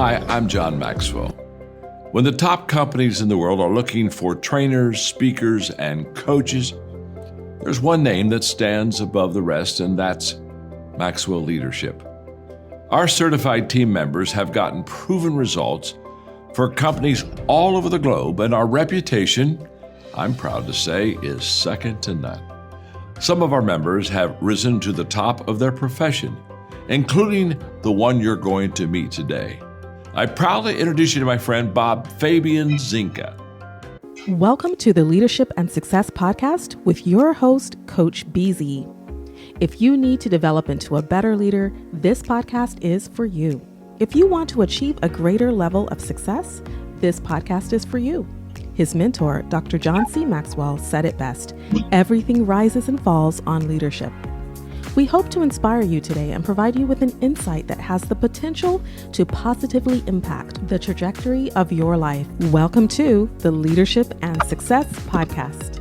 Hi, I'm John Maxwell. When the top companies in the world are looking for trainers, speakers, and coaches, there's one name that stands above the rest, and that's Maxwell Leadership. Our certified team members have gotten proven results for companies all over the globe, and our reputation, I'm proud to say, is second to none. Some of our members have risen to the top of their profession, including the one you're going to meet today. I proudly introduce you to my friend Bob Fabian Zinka. Welcome to the Leadership and Success Podcast with your host, Coach BZ. If you need to develop into a better leader, this podcast is for you. If you want to achieve a greater level of success, this podcast is for you. His mentor, Dr. John C. Maxwell, said it best: everything rises and falls on leadership. We hope to inspire you today and provide you with an insight that has the potential to positively impact the trajectory of your life. Welcome to the Leadership and Success Podcast.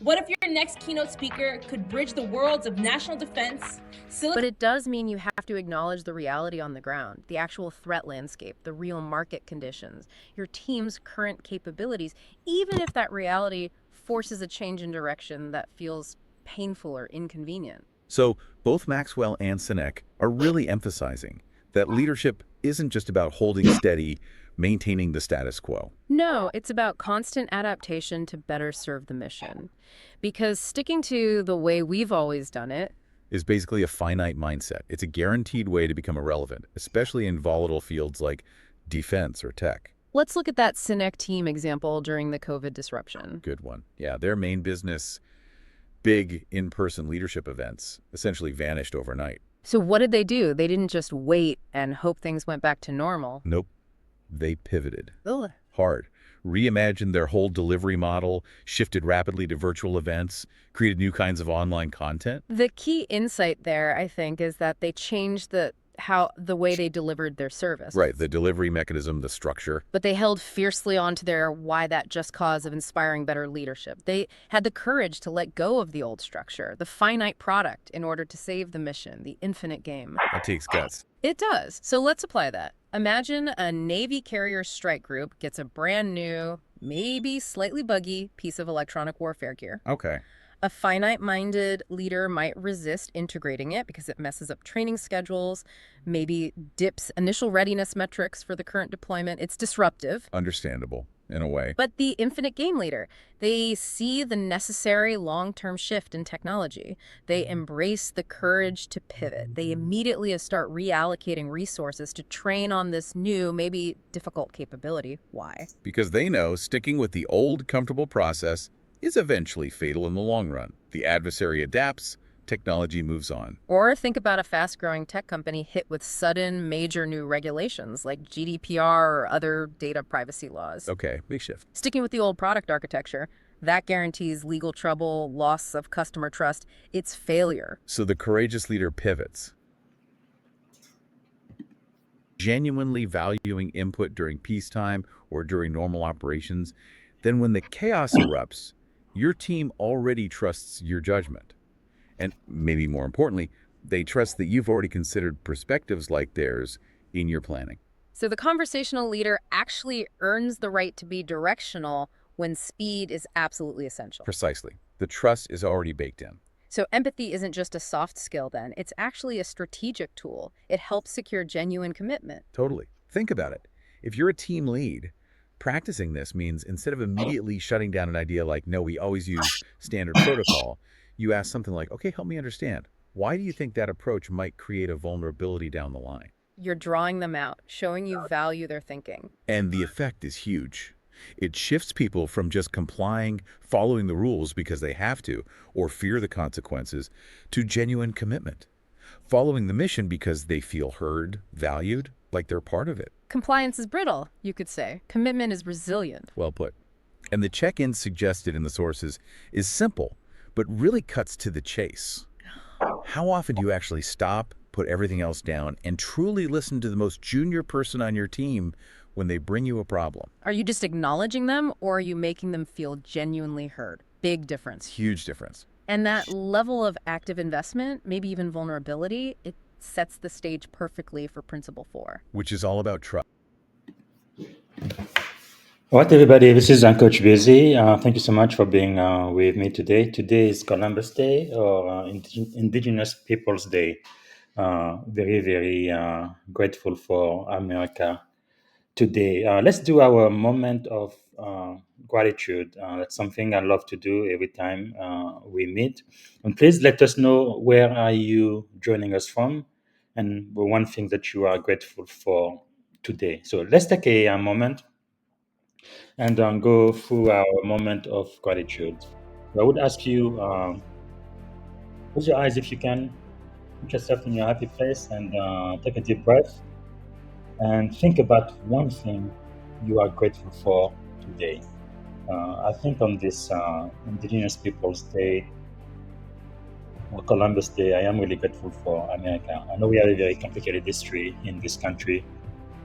What if your next keynote speaker could bridge the worlds of national defense? But it does mean you have to acknowledge the reality on the ground, the actual threat landscape, the real market conditions, your team's current capabilities, even if that reality forces a change in direction that feels painful or inconvenient. So both Maxwell and Sinek are really emphasizing that leadership isn't just about holding steady, maintaining the status quo. No, it's about constant adaptation to better serve the mission. Because sticking to the way we've always done it Is basically a finite mindset. It's a guaranteed way to become irrelevant, especially in volatile fields like defense or tech. Let's look at that Sinek team example during the COVID disruption. Good one. Yeah, their main business, big in-person leadership events, essentially vanished overnight. So what did they do? They didn't just wait and hope things went back to normal. Nope. They pivoted. Ugh. Hard. Reimagined their whole delivery model, shifted rapidly to virtual events, created new kinds of online content. The key insight there, I think, is that they changed the way they delivered their service. Right, the delivery mechanism, the structure. But they held fiercely onto their why that just cause of inspiring better leadership. They had the courage to let go of the old structure, the finite product, in order to save the mission, the infinite game. That takes guts. It does. So let's apply that. Imagine a Navy carrier strike group gets a brand new, maybe slightly buggy piece of electronic warfare gear. Okay. A finite-minded leader might resist integrating it because it messes up training schedules, maybe dips initial readiness metrics for the current deployment. It's disruptive. Understandable, in a way. But the infinite game leader, they see the necessary long-term shift in technology. They embrace the courage to pivot. They immediately start reallocating resources to train on this new, maybe difficult capability. Why? Because they know sticking with the old, comfortable process is eventually fatal in the long run. The adversary adapts, technology moves on. Or think about a fast-growing tech company hit with sudden, major new regulations like GDPR or other data privacy laws. Okay, big shift. Sticking with the old product architecture, that guarantees legal trouble, loss of customer trust. It's failure. So the courageous leader pivots, genuinely valuing input during peacetime or during normal operations. Then when the chaos erupts, your team already trusts your judgment. And maybe more importantly, they trust that you've already considered perspectives like theirs in your planning. So the conversational leader actually earns the right to be directional when speed is absolutely essential. Precisely. The trust is already baked in. So empathy isn't just a soft skill then, it's actually a strategic tool. It helps secure genuine commitment. Totally. Think about it. If you're a team lead, practicing this means instead of immediately shutting down an idea like, no, we always use standard protocol, you ask something like, okay, help me understand. Why do you think that approach might create a vulnerability down the line? You're drawing them out, showing you value their thinking. And the effect is huge. It shifts people from just complying, following the rules because they have to, or fear the consequences, to genuine commitment. Following the mission because they feel heard, valued, like they're part of it. Compliance is brittle, you could say. Commitment is resilient. Well put. And the check-in suggested in the sources is simple, but really cuts to the chase. How often do you actually stop, put everything else down, and truly listen to the most junior person on your team when they bring you a problem? Are you just acknowledging them, or are you making them feel genuinely heard? Big difference. Huge difference. And that level of active investment, maybe even vulnerability, it sets the stage perfectly for Principle 4. Which is all about trust. All right, everybody, this is Coach Busy. Thank you so much for being with me today. Today is Columbus Day, or Indigenous Peoples Day. Very, very grateful for America today. Let's do our moment of gratitude. That's something I love to do every time we meet. And please let us know, where are you joining us from, and the one thing that you are grateful for today. So let's take a moment and go through our moment of gratitude. So I would ask you, close your eyes if you can, put yourself in your happy place, and take a deep breath, and think about one thing you are grateful for today. I think on this Indigenous Peoples Day, or Columbus Day, I am really grateful for America. I know we have a very complicated history in this country,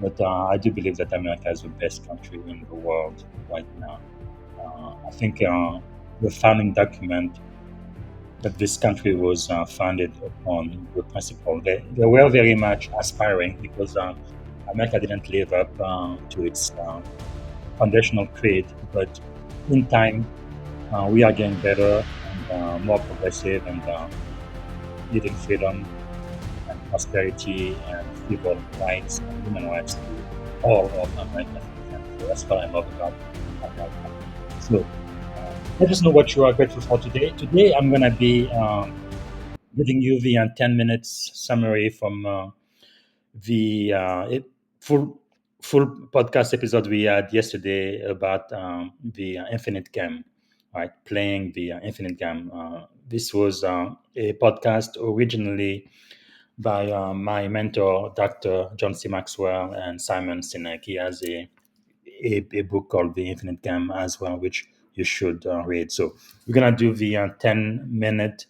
but I do believe that America is the best country in the world right now. I think the founding document that this country was founded upon the principle, they were very much aspiring, because America didn't live up to its foundational creed. But in time, we are getting better and more progressive, and giving freedom and prosperity and civil rights and human rights to all of American citizens. So that's what I love about America. So let us know what you are grateful for today. Today, I'm going to be giving you the 10 minutes summary from the full podcast episode we had yesterday about the infinite game, right? Playing the infinite game. This was a podcast originally by my mentor, Dr. John C. Maxwell and Simon Sinek. He has a book called The Infinite Game as well, which you should read. So we're gonna do the 10-minute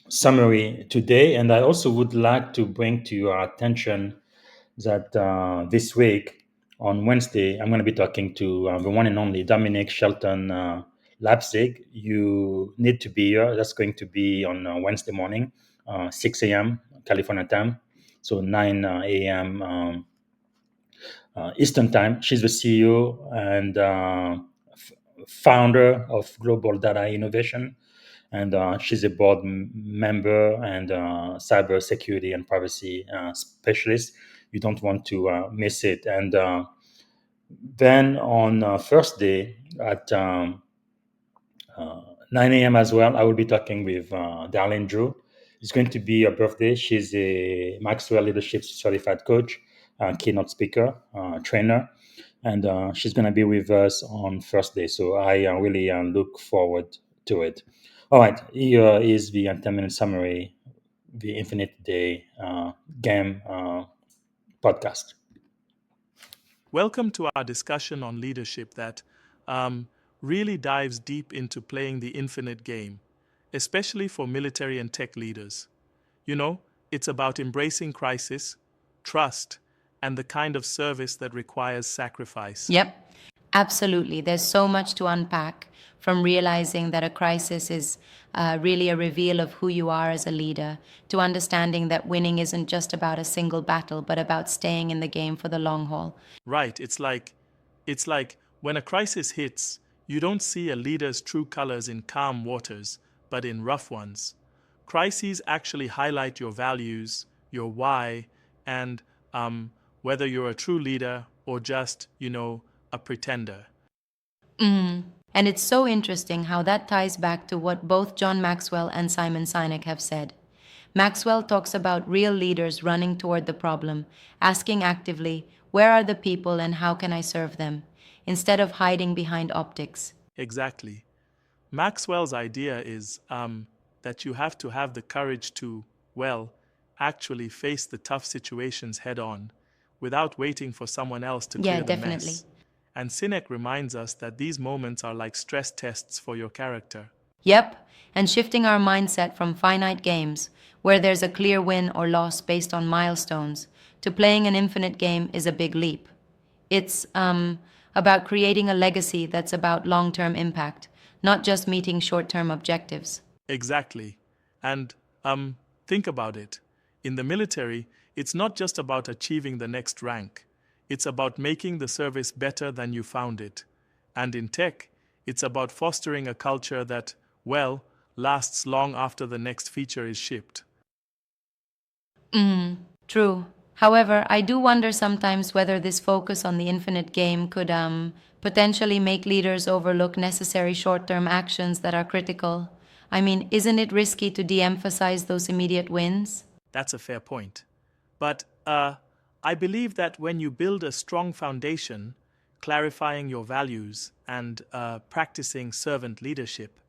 summary today, and I also would like to bring to your attention that this week on Wednesday, I'm going to be talking to the one and only Dominic Shelton Leipzig. You need to be here. That's going to be on Wednesday morning, 6 a.m. California time, so 9 a.m. Eastern time. She's the CEO and founder of Global Data Innovation, and she's a board member and cyber security and privacy specialist. You don't want to miss it. And then on Thursday at 9 a.m. as well, I will be talking with Darlene Drew. It's going to be her birthday. She's a Maxwell Leadership Certified Coach, keynote speaker, trainer, and she's going to be with us on Thursday. So I really look forward to it. All right, here is the 10-minute summary, the Infinite Day game podcast. Welcome to our discussion on leadership that really dives deep into playing the infinite game, especially for military and tech leaders. You know, it's about embracing crisis, trust, and the kind of service that requires sacrifice. Yep, absolutely. There's so much to unpack, from realizing that a crisis is really a reveal of who you are as a leader, to understanding that winning isn't just about a single battle, but about staying in the game for the long haul. Right, it's like when a crisis hits, you don't see a leader's true colors in calm waters, but in rough ones. Crises actually highlight your values, your why, and whether you're a true leader or just, a pretender. And it's so interesting how that ties back to what both John Maxwell and Simon Sinek have said. Maxwell talks about real leaders running toward the problem, asking actively, where are the people and how can I serve them, instead of hiding behind optics. Exactly. Maxwell's idea is that you have to have the courage to, actually face the tough situations head on, without waiting for someone else to clear the definitely. mess. And Sinek reminds us that these moments are like stress tests for your character. Yep, and shifting our mindset from finite games, where there's a clear win or loss based on milestones, to playing an infinite game is a big leap. It's a about creating a legacy that's about long-term impact, not just meeting short-term objectives. Exactly. And think about it. In the military, it's not just about achieving the next rank. It's about making the service better than you found it. And in tech, it's about fostering a culture that, well, lasts long after the next feature is shipped. True. However, I do wonder sometimes whether this focus on the infinite game could potentially make leaders overlook necessary short-term actions that are critical. I mean, isn't it risky to de-emphasize those immediate wins? That's a fair point. But I believe that when you build a strong foundation, clarifying your values and practicing servant leadership,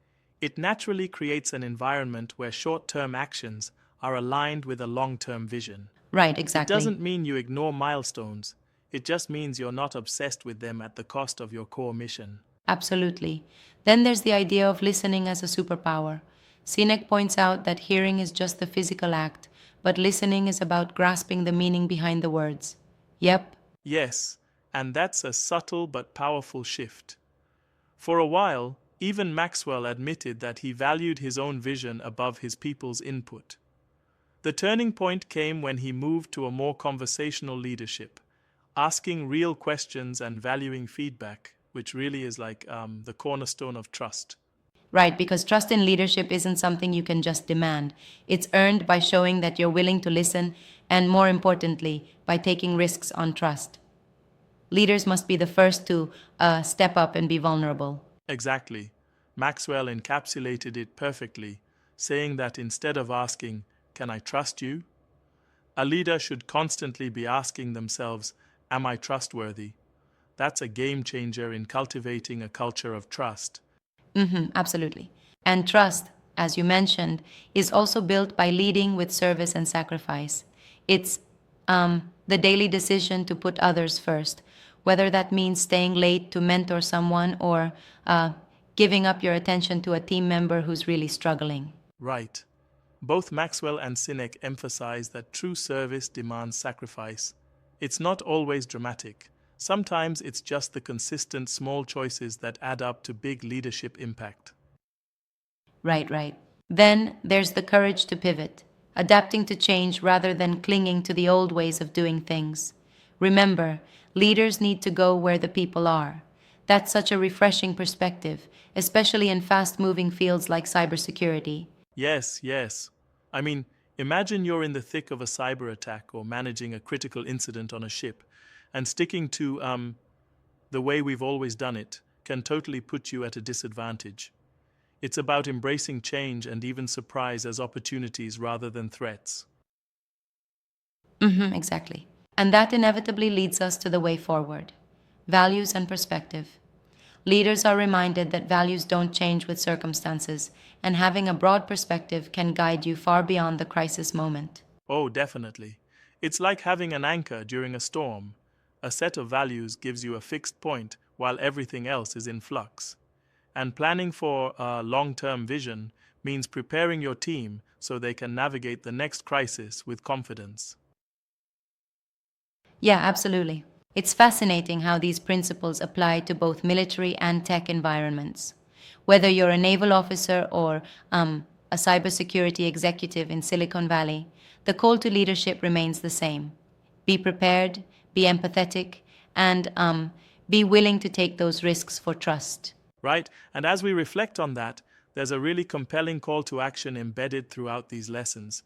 it naturally creates an environment where short-term actions are aligned with a long-term vision. Right, It exactly. doesn't mean you ignore milestones. It just means you're not obsessed with them at the cost of your core mission. Absolutely. Then there's the idea of listening as a superpower. Sinek points out that hearing is just the physical act, but listening is about grasping the meaning behind the words. Yep. Yes, and that's a subtle but powerful shift. For a while, even Maxwell admitted that he valued his own vision above his people's input. The turning point came when he moved to a more conversational leadership, asking real questions and valuing feedback, which really is like the cornerstone of trust. Right, because trust in leadership isn't something you can just demand. It's earned by showing that you're willing to listen, and more importantly, by taking risks on trust. Leaders must be the first to step up and be vulnerable. Exactly. Maxwell encapsulated it perfectly, saying that instead of asking, "Can I trust you?" a leader should constantly be asking themselves, "Am I trustworthy?" That's a game changer in cultivating a culture of trust. Absolutely. And trust, as you mentioned, is also built by leading with service and sacrifice. It's the daily decision to put others first, whether that means staying late to mentor someone or giving up your attention to a team member who's really struggling. Right. Both Maxwell and Sinek emphasize that true service demands sacrifice. It's not always dramatic. Sometimes it's just the consistent small choices that add up to big leadership impact. Right, right. Then there's the courage to pivot, adapting to change rather than clinging to the old ways of doing things. Remember, leaders need to go where the people are. That's such a refreshing perspective, especially in fast-moving fields like cybersecurity. Yes, yes. I mean, imagine you're in the thick of a cyber attack or managing a critical incident on a ship, and sticking to the way we've always done it can totally put you at a disadvantage. It's about embracing change and even surprise as opportunities rather than threats. Exactly. And that inevitably leads us to the way forward. Values and perspective. Leaders are reminded that values don't change with circumstances, and having a broad perspective can guide you far beyond the crisis moment. Oh, definitely. It's like having an anchor during a storm. A set of values gives you a fixed point while everything else is in flux. And planning for a long-term vision means preparing your team so they can navigate the next crisis with confidence. Yeah, absolutely. It's fascinating how these principles apply to both military and tech environments. Whether you're a naval officer or a cybersecurity executive in Silicon Valley, the call to leadership remains the same. Be prepared, be empathetic, and be willing to take those risks for trust. Right? And as we reflect on that, there's a really compelling call to action embedded throughout these lessons.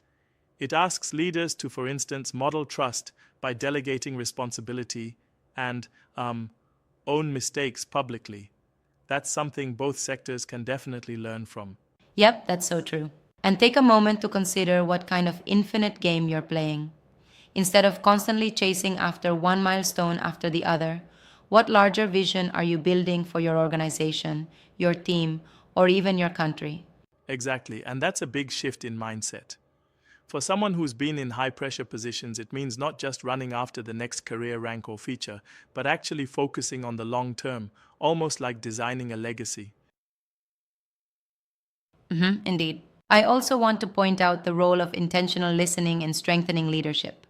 It asks leaders to, for instance, model trust by delegating responsibility and own mistakes publicly. That's something both sectors can definitely learn from. Yep, that's so true. And take a moment to consider what kind of infinite game you're playing. Instead of constantly chasing after one milestone after the other, what larger vision are you building for your organization, your team, or even your country? Exactly, and that's a big shift in mindset. For someone who's been in high-pressure positions, it means not just running after the next career rank or feature, but actually focusing on the long term, almost like designing a legacy. Indeed. I also want to point out the role of intentional listening in strengthening leadership.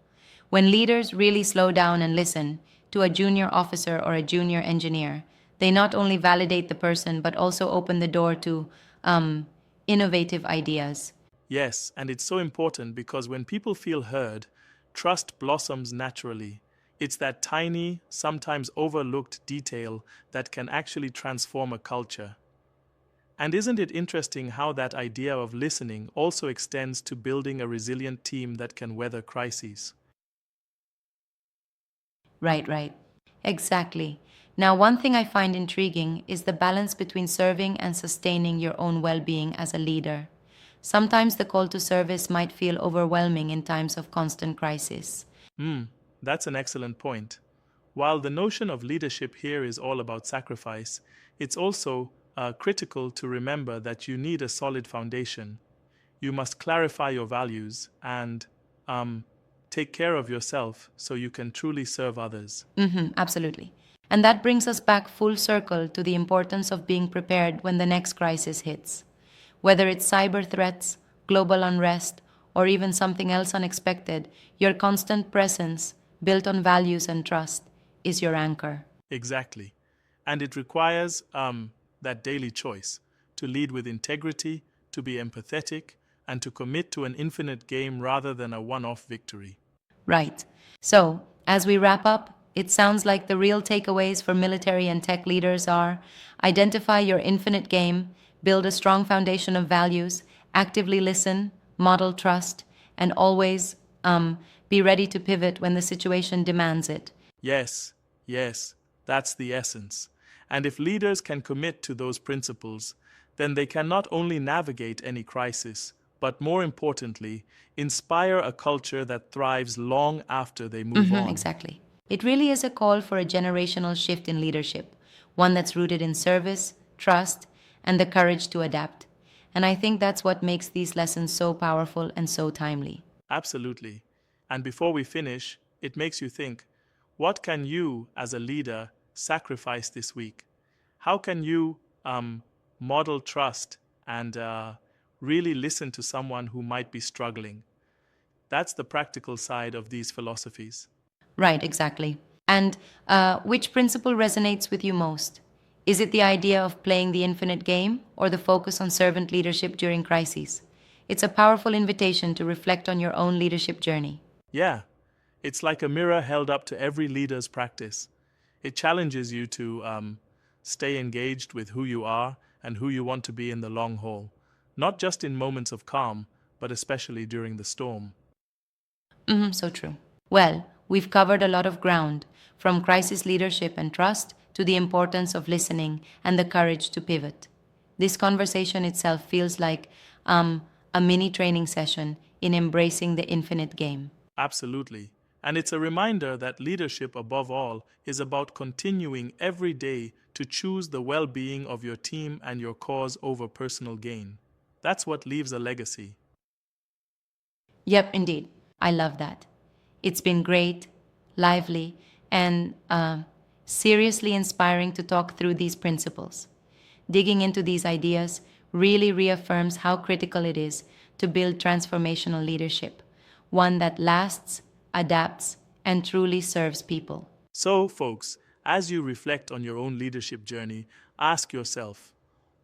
When leaders really slow down and listen, to a junior officer or a junior engineer. They not only validate the person, but also open the door to innovative ideas. Yes, and it's so important because when people feel heard, trust blossoms naturally. It's that tiny, sometimes overlooked detail that can actually transform a culture. And isn't it interesting how that idea of listening also extends to building a resilient team that can weather crises? Right, right. Exactly. Now, one thing I find intriguing is the balance between serving and sustaining your own well being as a leader. Sometimes the call to service might feel overwhelming in times of constant crisis. That's an excellent point. While the notion of leadership here is all about sacrifice, it's also critical to remember that you need a solid foundation. You must clarify your values and take care of yourself so you can truly serve others. Absolutely. And that brings us back full circle to the importance of being prepared when the next crisis hits. Whether it's cyber threats, global unrest, or even something else unexpected, your constant presence, built on values and trust, is your anchor. Exactly. And it requires that daily choice to lead with integrity, to be empathetic, and to commit to an infinite game rather than a one off victory. Right. So, as we wrap up, it sounds like the real takeaways for military and tech leaders are: identify your infinite game, build a strong foundation of values, actively listen, model trust, and always be ready to pivot when the situation demands it. Yes, yes, that's the essence. And if leaders can commit to those principles, then they can not only navigate any crisis, but more importantly, inspire a culture that thrives long after they move on. Exactly. It really is a call for a generational shift in leadership, one that's rooted in service, trust, and the courage to adapt. And I think that's what makes these lessons so powerful and so timely. Absolutely. And before we finish, it makes you think, what can you, as a leader, sacrifice this week? How can you model trust and really listen to someone who might be struggling? That's the practical side of these philosophies. Right, exactly. And which principle resonates with you most? Is it the idea of playing the infinite game or the focus on servant leadership during crises? It's a powerful invitation to reflect on your own leadership journey. Yeah, it's like a mirror held up to every leader's practice. It challenges you to stay engaged with who you are and who you want to be in the long haul, not just in moments of calm, but especially during the storm. So true. Well, we've covered a lot of ground, from crisis leadership and trust to the importance of listening and the courage to pivot. This conversation itself feels like a mini training session in embracing the infinite game. Absolutely. And it's a reminder that leadership, above all, is about continuing every day to choose the well being of your team and your cause over personal gain. That's what leaves a legacy. Yep, indeed. I love that. It's been great, lively, and seriously inspiring to talk through these principles. Digging into these ideas really reaffirms how critical it is to build transformational leadership, one that lasts, adapts, and truly serves people. So, folks, as you reflect on your own leadership journey, ask yourself,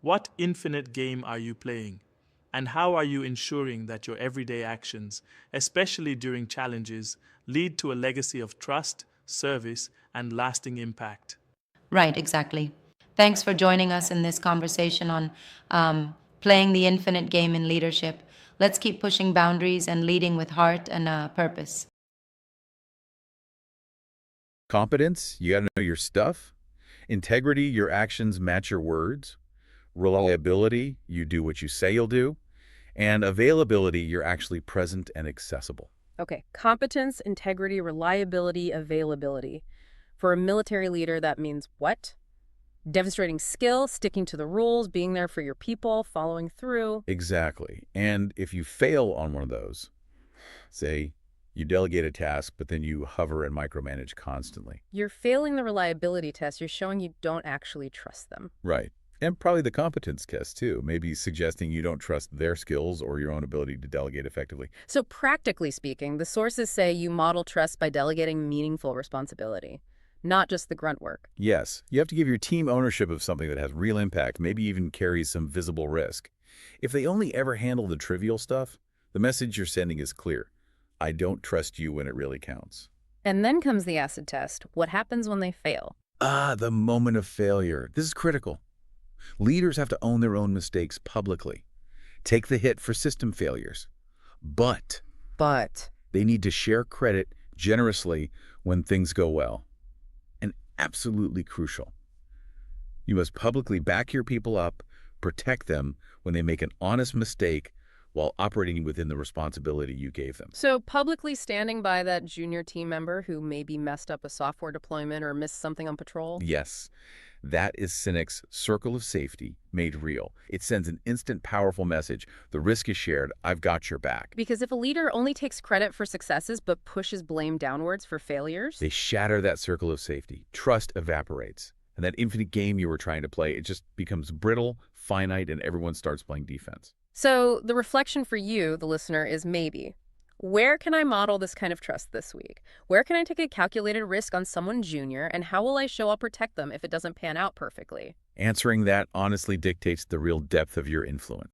what infinite game are you playing? And how are you ensuring that your everyday actions, especially during challenges, lead to a legacy of trust, service, and lasting impact? Right, exactly. Thanks for joining us in this conversation on playing the infinite game in leadership. Let's keep pushing boundaries and leading with heart and purpose. Competence, you got to know your stuff. Integrity, your actions match your words. Reliability, you do what you say you'll do. And availability, you're actually present and accessible. Okay, competence, integrity, reliability, availability. For a military leader, that means what? Demonstrating skill, sticking to the rules, being there for your people, following through. Exactly. And if you fail on one of those, say you delegate a task, but then you hover and micromanage constantly. You're failing the reliability test. You're showing you don't actually trust them. Right. And probably the competence test, too. Maybe suggesting you don't trust their skills or your own ability to delegate effectively. So practically speaking, the sources say you model trust by delegating meaningful responsibility. not just the grunt work. Yes, you have to give your team ownership of something that has real impact, maybe even carries some visible risk. If they only ever handle the trivial stuff, the message you're sending is clear. I don't trust you when it really counts. And then comes the acid test. What happens when they fail? The moment of failure. This is critical. Leaders have to own their own mistakes publicly. Take the hit for system failures. But they need to share credit generously when things go well. And absolutely crucial. You must publicly back your people up, protect them when they make an honest mistake while operating within the responsibility you gave them. So publicly standing by that junior team member who maybe messed up a software deployment or missed something on patrol? Yes. That is Sinek's circle of safety made real. It sends an instant, powerful message. The risk is shared. I've got your back. Because if a leader only takes credit for successes but pushes blame downwards for failures, they shatter that circle of safety. Trust evaporates. And that infinite game you were trying to play, it just becomes brittle, finite, and everyone starts playing defense. So the reflection for you, the listener, is maybe, where can I model this kind of trust this week? Where can I take a calculated risk on someone junior, and how will I show I'll protect them if it doesn't pan out perfectly? Answering that honestly dictates the real depth of your influence.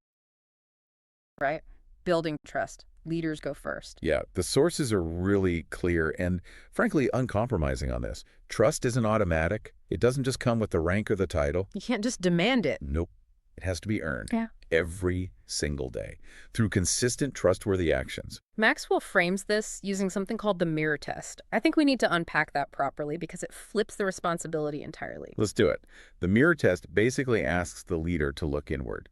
Right? Building trust. Leaders go first. Yeah, the sources are really clear and, frankly, uncompromising on this. Trust isn't automatic. It doesn't just come with the rank or the title. You can't just demand it. Nope. It has to be earned. Yeah. Every single day through consistent, trustworthy actions. Maxwell frames this using something called the mirror test. I think we need to unpack that properly because it flips the responsibility entirely. Let's do it. The mirror test basically asks the leader to look inward.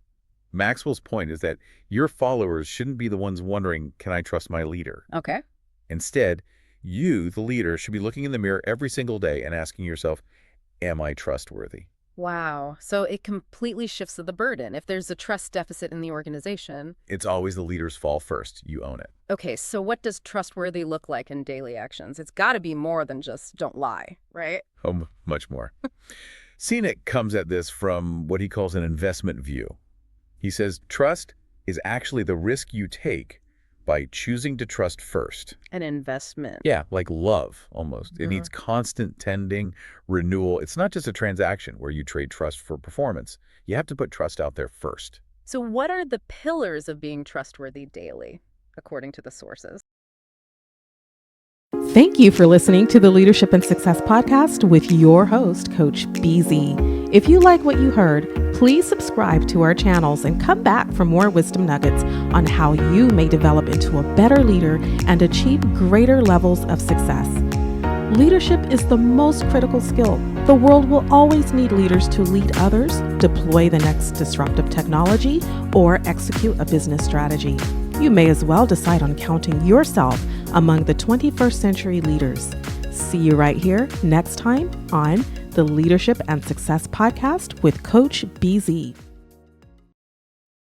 Maxwell's point is that your followers shouldn't be the ones wondering, can I trust my leader? Okay. Instead, you, the leader, should be looking in the mirror every single day and asking yourself, am I trustworthy? Wow. So it completely shifts the burden. If there's a trust deficit in the organization, it's always the leader's fault first. You own it. Okay, so what does trustworthy look like in daily actions? It's got to be more than just don't lie, right? Oh, much more. Sinek comes at this from what he calls an investment view. He says trust is actually the risk you take by choosing to trust first. An investment. Yeah, like love, almost. It needs constant tending, renewal. It's not just a transaction where you trade trust for performance. You have to put trust out there first. So what are the pillars of being trustworthy daily, according to the sources? Thank you for listening to the Leadership and Success Podcast with your host, Coach BZ. If you like what you heard, please subscribe to our channels and come back for more wisdom nuggets on how you may develop into a better leader and achieve greater levels of success. Leadership is the most critical skill. The world will always need leaders to lead others, deploy the next disruptive technology, or execute a business strategy. You may as well decide on counting yourself among the 21st century leaders. See you right here next time on the Leadership and Success Podcast with Coach BZ.